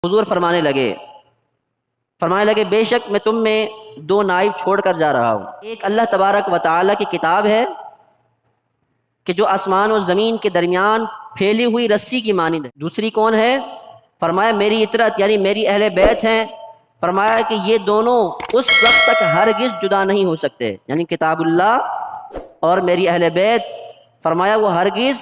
حضور فرمانے لگے بے شک میں تم میں دو نائب چھوڑ کر جا رہا ہوں، ایک اللہ تبارک و تعالیٰ کی کتاب ہے کہ جو آسمان و زمین کے درمیان پھیلی ہوئی رسی کی مانند ہے، دوسری کون ہے؟ فرمایا میری اطرت یعنی میری اہل بیت ہیں۔ فرمایا کہ یہ دونوں اس وقت تک ہرگز جدا نہیں ہو سکتے، یعنی کتاب اللہ اور میری اہل بیت، فرمایا وہ ہرگز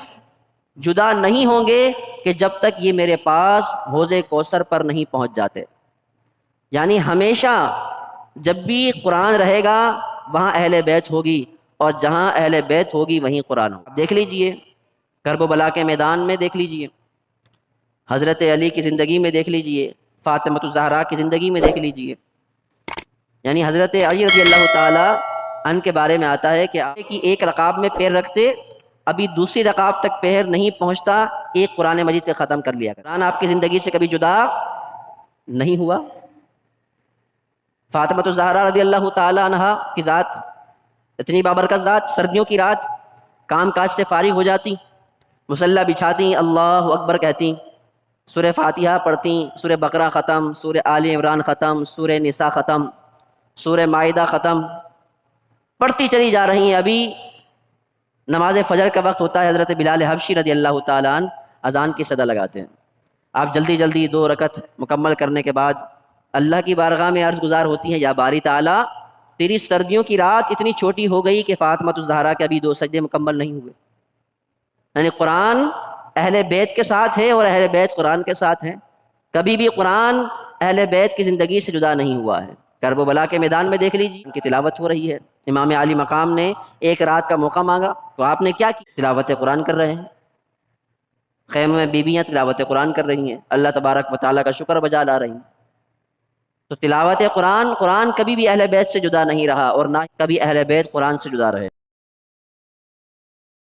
جدا نہیں ہوں گے کہ جب تک یہ میرے پاس حوض کوثر پر نہیں پہنچ جاتے۔ یعنی ہمیشہ جب بھی قرآن رہے گا وہاں اہل بیت ہوگی، اور جہاں اہل بیت ہوگی وہیں قرآن ہوگا۔ دیکھ لیجئے کرب و بلا کے میدان میں، دیکھ لیجئے حضرت علی کی زندگی میں، دیکھ لیجئے فاطمۃ الزہرا کی زندگی میں، دیکھ لیجئے یعنی حضرت علی رضی اللہ تعالی عنہ کے بارے میں آتا ہے کہ آگے کی ایک رکاب میں پیر رکھتے، ابھی دوسری رکاب تک پیر نہیں پہنچتا ایک قرآن مجید کے ختم کر لیا۔ قرآن آپ کی زندگی سے کبھی جدا نہیں ہوا۔ فاطمۃ الزہرا رضی اللہ تعالی عنہا کی ذات اتنی بابرکت ذات، سردیوں کی رات کام کاج سے فارغ ہو جاتی، مصلی بچھاتی، اللہ اکبر کہتی، سورہ فاتحہ پڑھتی، سورہ بقرہ ختم، سورہ آل عمران ختم، سورہ نساء ختم، سورہ مائدہ ختم، پڑھتی چلی جا رہی ہیں۔ ابھی نماز فجر کا وقت ہوتا ہے، حضرت بلال حبشی رضی اللہ تعالیٰ عنہ اذان کی صدا لگاتے ہیں۔ آپ جلدی جلدی 2 رکعت مکمل کرنے کے بعد اللہ کی بارگاہ میں عرض گزار ہوتی ہیں، یا باری تعالیٰ تیری سردیوں کی رات اتنی چھوٹی ہو گئی کہ فاطمۃ الزہرا کے ابھی 2 سجدے مکمل نہیں ہوئے۔ یعنی قرآن اہل بیت کے ساتھ ہے اور اہل بیت قرآن کے ساتھ ہے، کبھی بھی قرآن اہل بیت کی زندگی سے جدا نہیں ہوا ہے۔ کرب و بلا کے میدان میں دیکھ لیجیے ان کی تلاوت ہو رہی ہے، امام علی مقام نے ایک رات کا موقع مانگا تو آپ نے کیا کی؟ تلاوت قرآن کر رہے ہیں، خیمے میں بیویاں تلاوت قرآن کر رہی ہیں، اللہ تبارک و تعالیٰ کا شکر بجا لا رہی ہیں۔ تو تلاوت قرآن کبھی بھی اہل بیت سے جدا نہیں رہا، اور نہ کبھی اہل بیت قرآن سے جدا رہے۔